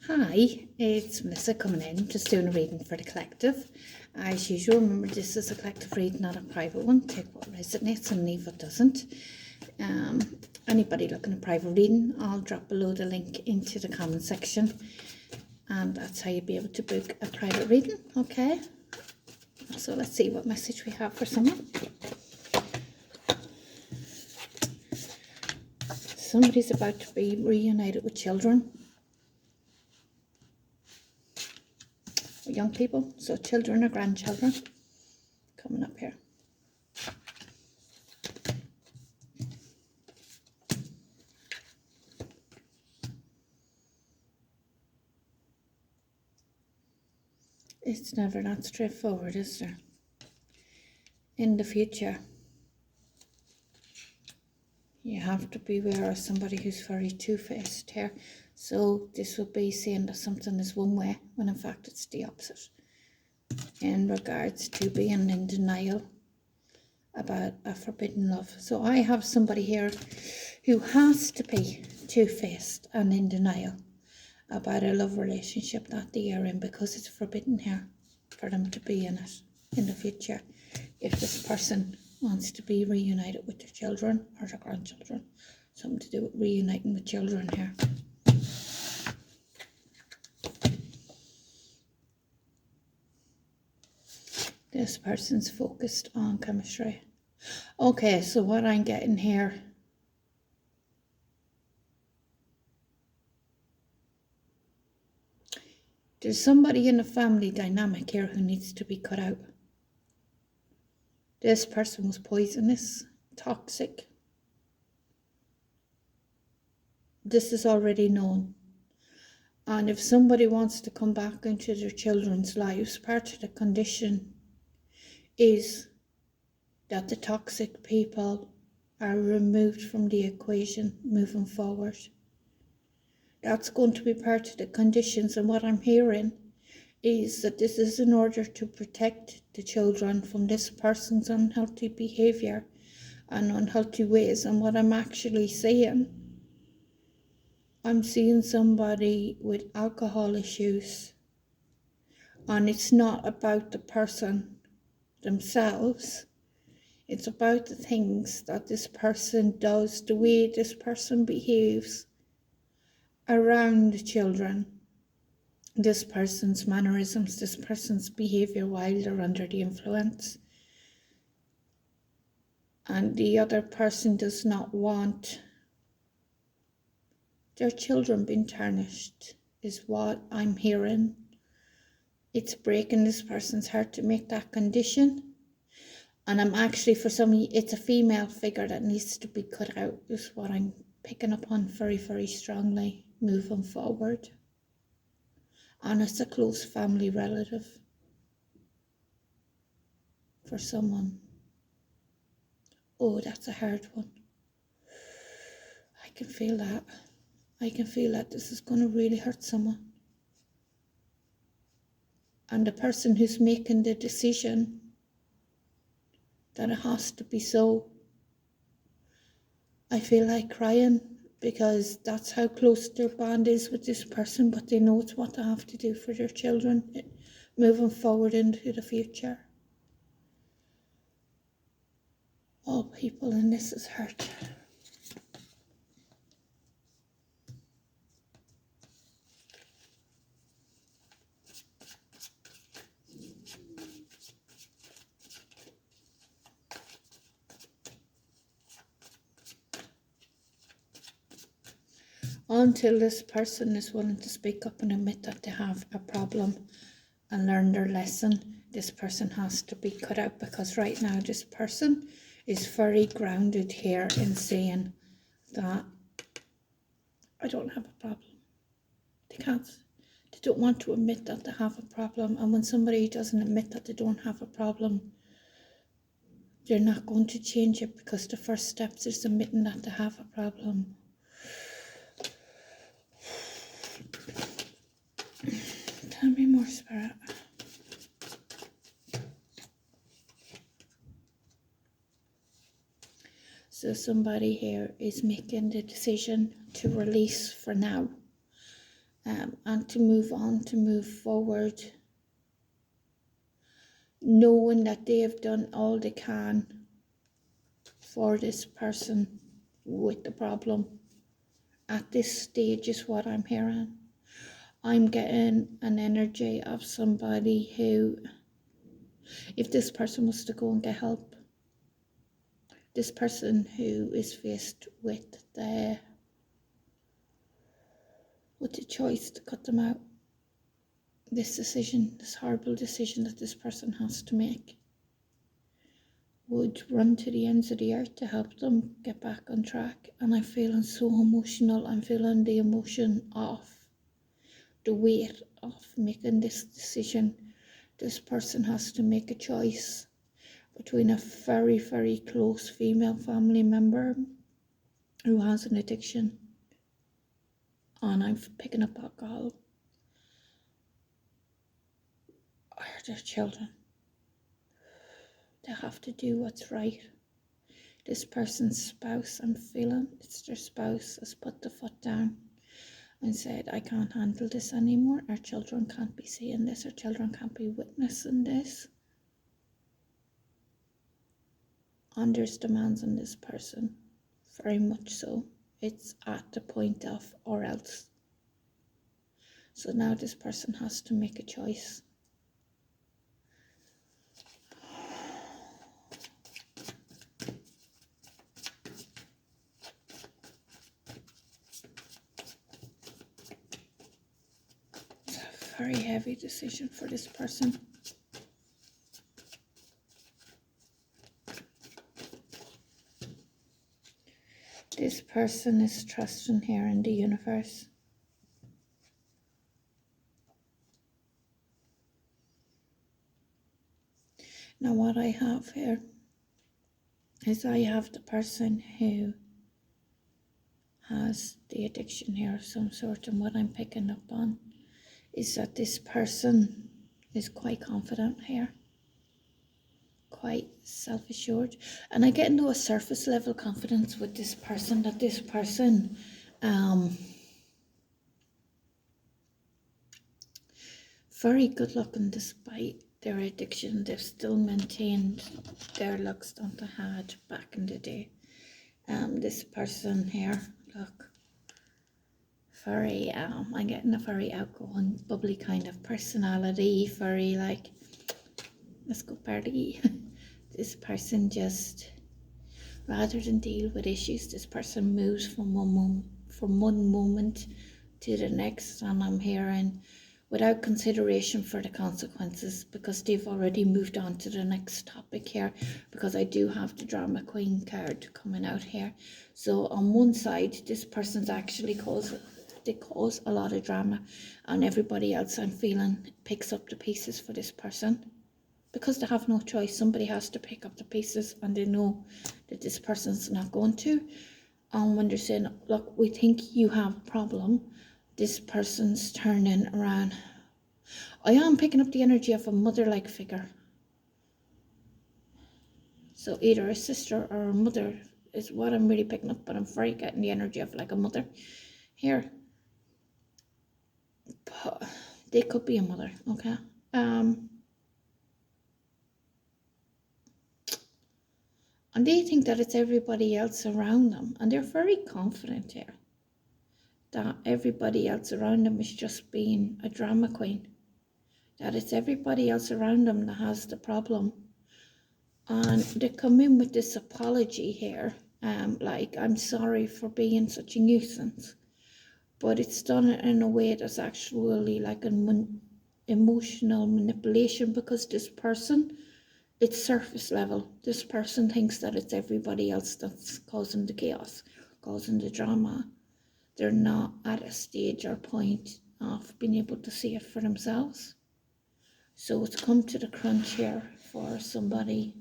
Hi, it's Melissa coming in, just doing a reading for the collective. As usual, remember this is a collective reading, not a private one. Take what resonates and leave what doesn't. Anybody looking at private reading, I'll drop below the link into the comment section, and that's how you'll be able to book a private reading, okay? So let's see what message we have for someone. Somebody's about to be reunited with children. Young people, so children or grandchildren coming up here. It's never that straightforward, is there? In the future, you have to beware of somebody who's very two-faced here. So this will be saying that something is one way when in fact it's the opposite, in regards to being in denial about a forbidden love. So I have somebody here who has to be two-faced and in denial about a love relationship that they are in, because it's forbidden here for them to be in it in the future. If this person wants to be reunited with their children or their grandchildren, something to do with reuniting with children here. This person's focused on chemistry. Okay, so what I'm getting here, there's somebody in a family dynamic here who needs to be cut out. This person was poisonous, toxic. This is already known. And if somebody wants to come back into their children's lives, part of the condition is that the toxic people are removed from the equation moving forward. That's going to be part of the conditions, and what I'm hearing is that this is in order to protect the children from this person's unhealthy behaviour and unhealthy ways. And what I'm actually saying, I'm seeing somebody with alcohol issues, and it's not about the person themselves, it's about the things that this person does, the way this person behaves around the children, this person's mannerisms, this person's behaviour while they're under the influence. And the other person does not want their children being tarnished, is what I'm hearing. It's breaking this person's heart to make that condition. And I'm actually, for some, it's a female figure that needs to be cut out, is what I'm picking up on very, very strongly moving forward. And it's a close family relative for someone. Oh, that's a hard one. I can feel that. I can feel that this is going to really hurt someone. And the person who's making the decision that it has to be so, I feel like crying, because that's how close their bond is with this person, but they know it's what they have to do for their children moving forward into the future. All people in this is hurt. Until this person is willing to speak up and admit that they have a problem and learn their lesson, this person has to be cut out, because right now this person is very grounded here in saying that I don't have a problem. They can't. They don't want to admit that they have a problem, and when somebody doesn't admit that they don't have a problem, they're not going to change it, because the first steps is admitting that they have a problem. Tell me more, Spirit. So somebody here is making the decision to release for now. and to move on, to move forward, knowing that they have done all they can for this person with the problem. At this stage is what I'm hearing. I'm getting an energy of somebody who, if this person was to go and get help, this person who is faced with the choice to cut them out, this decision, this horrible decision that this person has to make, would run to the ends of the earth to help them get back on track. And I'm feeling so emotional. I'm feeling the emotion of the weight of making this decision. This person has to make a choice between a very, very close female family member who has an addiction, and I'm picking up alcohol, or their children. They have to do what's right. This person's spouse, I'm feeling it's their spouse, has put the foot down and said, I can't handle this anymore. Our children can't be seeing this. Our children can't be witnessing this. And there's demands on this person, very much so. It's at the point of or else. So now this person has to make a choice. It's a very heavy decision for this person. This person is trusting here in the universe. Now what I have here is I have the person who has the addiction here of some sort, and what I'm picking up on is that this person is quite confident here, quite self-assured, and I get into a surface level confidence with this person, that this person very good looking despite their addiction. They've still maintained their looks that they had back in the day. This person here, look, very I'm getting a very outgoing, bubbly kind of personality, very like, let's go party. This person just, rather than deal with issues, this person moves from one moment to the next, and I'm hearing without consideration for the consequences, because they've already moved on to the next topic here, because I do have the drama queen card coming out here. So on one side, this person's actually cause a lot of drama, and everybody else, I'm feeling, picks up the pieces for this person, because they have no choice. Somebody has to pick up the pieces, and they know that this person's not going to. And when they're saying, look, we think you have a problem, this person's turning around. I am picking up the energy of a mother-like figure. So either a sister or a mother is what I'm really picking up, but I'm very getting the energy of like a mother here. But they could be a mother, okay? And they think that it's everybody else around them, and they're very confident here that everybody else around them is just being a drama queen, that it's everybody else around them that has the problem. And they come in with this apology here, like, I'm sorry for being such a nuisance, but it's done in a way that's actually like an emotional manipulation, because this person, it's surface level. This person thinks that it's everybody else that's causing the chaos, causing the drama. They're not at a stage or point of being able to see it for themselves. So it's come to the crunch here for somebody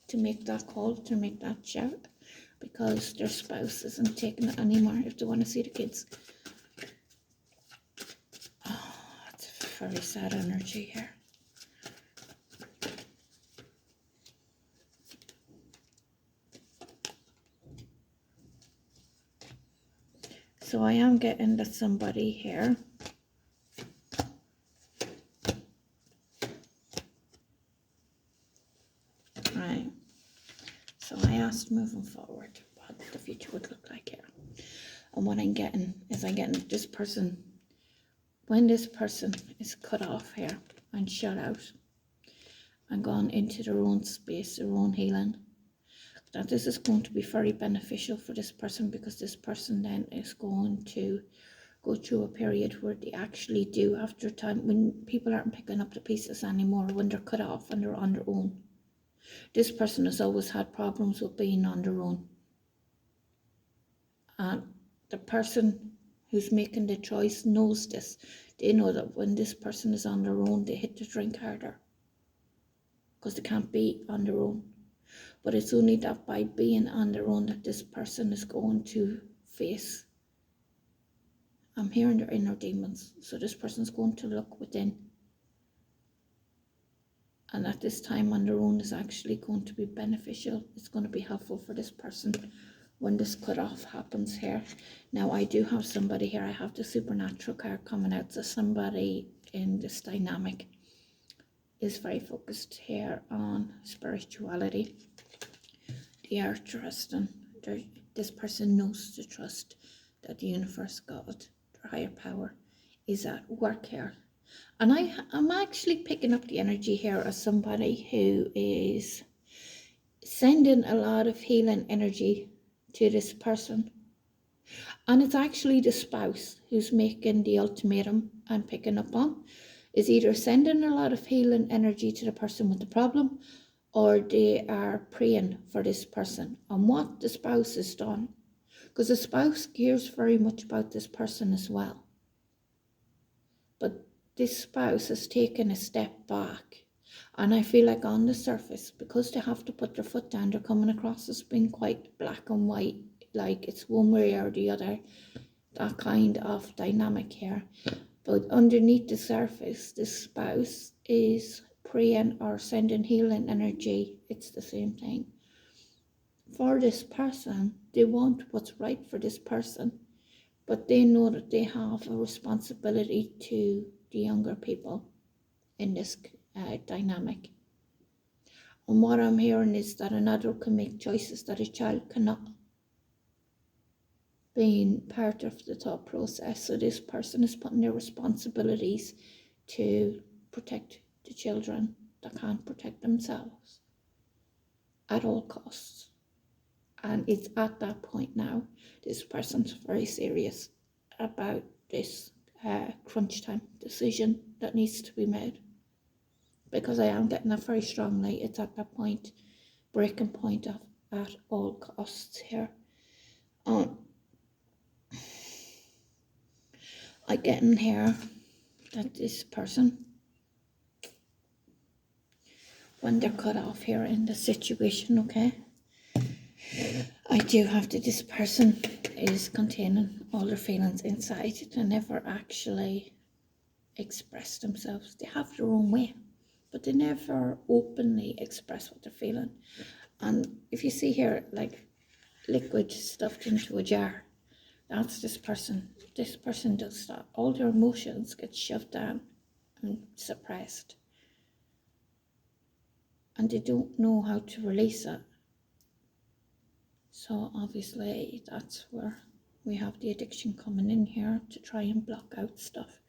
to make that call, to make that shout, because their spouse isn't taking it anymore if they want to see the kids. Oh, it's a very sad energy here. So I am getting that somebody here asked moving forward what the future would look like here. And what I'm getting is this person, when this person is cut off here and shut out and gone into their own space, their own healing, that this is going to be very beneficial for this person, because this person then is going to go through a period where they actually do, after time, when people aren't picking up the pieces anymore, when they're cut off and they're on their own. This person has always had problems with being on their own. And the person who's making the choice knows this. They know that when this person is on their own, they hit the drink harder, because they can't be on their own. But it's only that by being on their own that this person is going to face, I'm hearing, their inner demons. So this person's going to look within. And at this time on their own is actually going to be beneficial. It's going to be helpful for this person when this cut off happens here. Now I do have somebody here. I have the supernatural card coming out. So somebody in this dynamic is very focused here on spirituality. They are trusting. This person knows to trust that the universe, God, their higher power, is at work here. And I'm actually picking up the energy here as somebody who is sending a lot of healing energy to this person. And it's actually the spouse who's making the ultimatum I'm picking up on, is either sending a lot of healing energy to the person with the problem, or they are praying for this person. And what the spouse has done, because the spouse cares very much about this person as well, but this spouse has taken a step back. And I feel like on the surface, because they have to put their foot down, they're coming across as being quite black and white, like it's one way or the other, that kind of dynamic here. But underneath the surface, the spouse is praying or sending healing energy. It's the same thing. For this person, they want what's right for this person, but they know that they have a responsibility to the younger people in this dynamic. And what I'm hearing is that an adult can make choices that a child cannot, being part of the thought process. So this person is putting their responsibilities to protect the children that can't protect themselves at all costs. And it's at that point now, this person's very serious about this crunch time decision that needs to be made. Because I am getting that very strongly. It's at that point, breaking point of at all costs here. I get in here that this person, when they're cut off here in the situation, okay, I do have that this person is containing all their feelings inside. They never actually express themselves. They have their own way, but they never openly express what they're feeling. And if you see here, like liquid stuffed into a jar, that's this person. This person does that. All their emotions get shoved down and suppressed. And they don't know how to release it. So obviously that's where we have the addiction coming in here, to try and block out stuff.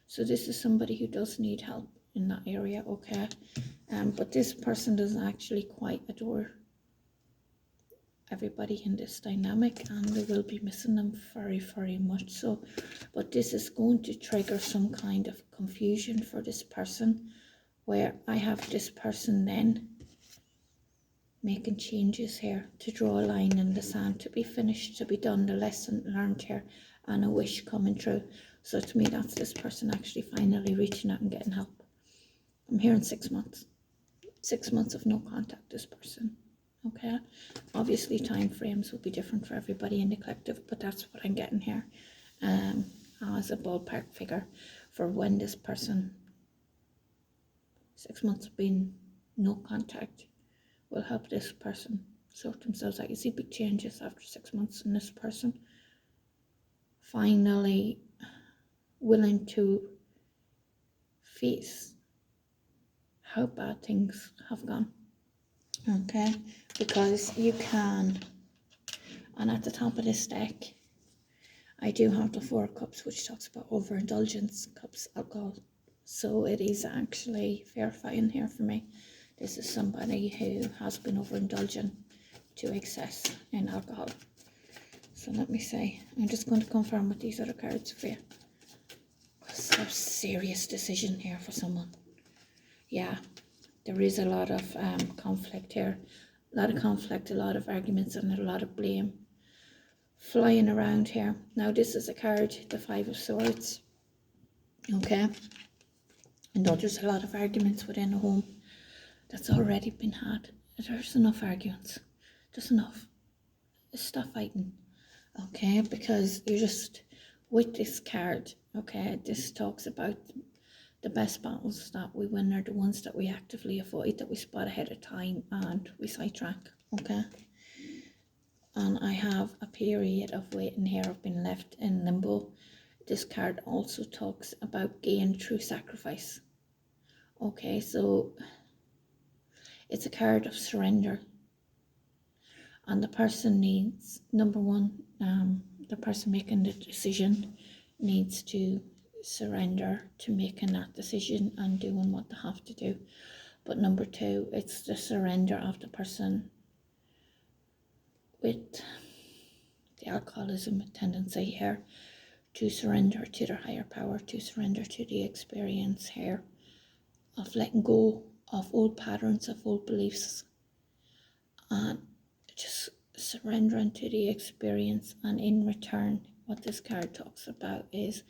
So this is somebody who does need help in that area, okay? But this person doesn't actually quite adore everybody in this dynamic, and they will be missing them very, very much so. But this is going to trigger some kind of confusion for this person, where I have this person then making changes here to draw a line in the sand, to be finished, to be done, the lesson learned here, and a wish coming true. So to me, that's this person actually finally reaching out and getting help. I'm hearing 6 months. 6 months of no contact, this person. Okay, obviously time frames will be different for everybody in the collective, but that's what I'm getting here as a ballpark figure for when this person, 6 months of being no contact, will help this person sort themselves out. You see big changes after 6 months in this person. Finally willing to face how bad things have gone. okay? Because you can, and at the top of this deck, I do have the Four of Cups, which talks about overindulgence, cups, alcohol. So it is actually verifying here for me. This is somebody who has been overindulging to excess in alcohol. So let me see. I'm just going to confirm with these other cards for you. It's a serious decision here for someone. Yeah, there is a lot of conflict here. A lot of conflict, a lot of arguments, and a lot of blame flying around here. Now this is a card, the Five of Swords. Okay. I know there's a lot of arguments within a home that's already been had. There's enough arguments. There's enough. Stop fighting. Okay, because you're just with this card. Okay, this talks about the best battles that we win are the ones that we actively avoid, that we spot ahead of time and we sidetrack. Okay. And I have a period of waiting here. I've been left in limbo. This card also talks about gain through sacrifice. Okay, so it's a card of surrender. And the person needs, number one, the person making the decision needs to surrender to making that decision and doing what they have to do. But number two, it's the surrender of the person with the alcoholism tendency here to surrender to their higher power, to surrender to the experience here of letting go of old patterns, of old beliefs, and just surrendering to the experience. And in return, what this card talks about is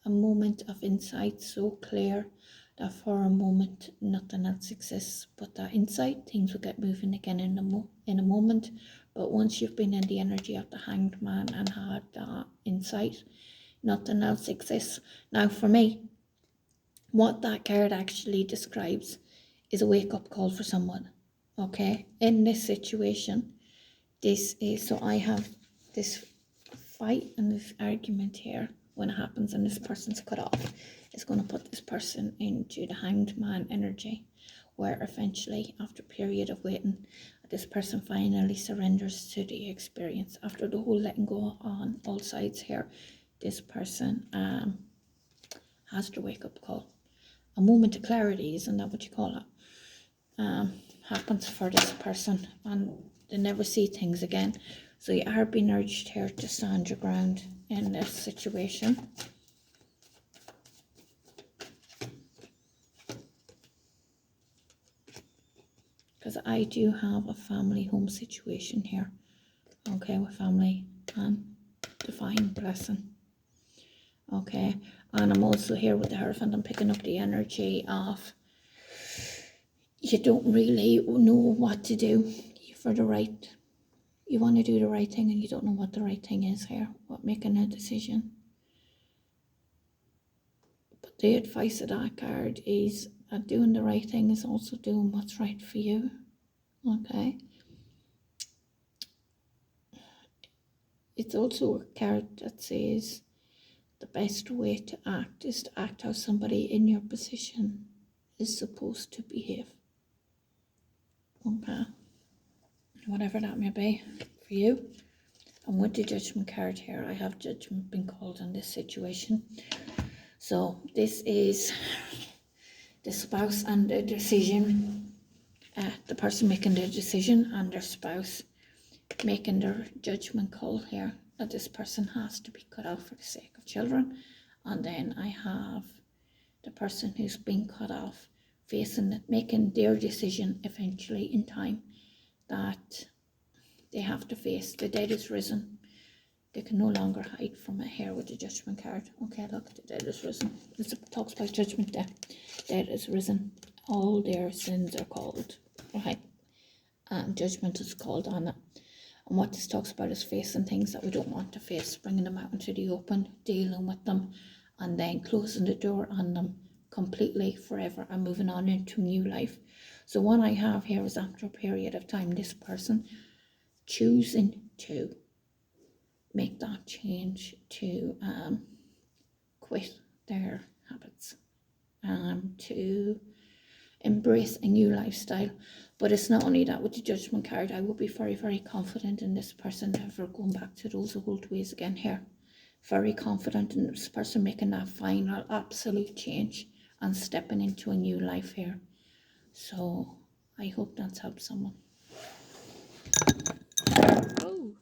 a moment of insight so clear that for a moment nothing else exists but that insight. Things will get moving again in a moment, but once you've been in the energy of the Hanged Man and had that insight, nothing else exists. Now for me, what that card actually describes is a wake-up call for someone. Okay, in this situation, this is, so I have this fight and this argument here. When it happens and this person's cut off, it's going to put this person into the Hanged Man energy, where eventually, after a period of waiting, this person finally surrenders to the experience. After the whole letting go on all sides here, this person has the wake-up call. A moment of clarity, isn't that what you call it? Happens for this person, and they never see things again. So you are being urged here to stand your ground in this situation. Because I do have a family home situation here. Okay, with family and divine blessing. Okay, and I'm also here with the Hierophant. I'm picking up the energy of you don't really know what to do for the right. You want to do the right thing and you don't know what the right thing is here. What making a decision. But the advice of that card is that doing the right thing is also doing what's right for you. Okay. It's also a card that says the best way to act is to act how somebody in your position is supposed to behave. Okay. Whatever that may be for you. And with the Judgment card here, I have judgment being called in this situation. So this is the spouse and the decision, the person making the decision and their spouse making their judgment call here that this person has to be cut off for the sake of children. And then I have the person who's been cut off facing it, making their decision eventually in time that they have to face the dead is risen. They can no longer hide from it here with the Judgment card. Okay, look, the dead is risen. It talks about judgment there. Dead is risen. All their sins are called. Right. And judgment is called on it. And what this talks about is facing things that we don't want to face, bringing them out into the open, dealing with them, and then closing the door on them completely forever and moving on into new life. So what I have here is after a period of time, this person choosing to make that change to quit their habits, to embrace a new lifestyle. But it's not only that with the judgment card. I would be very, very confident in this person never going back to those old ways again here. Very confident in this person making that final absolute change and stepping into a new life here. So I hope that's helped someone. Oh.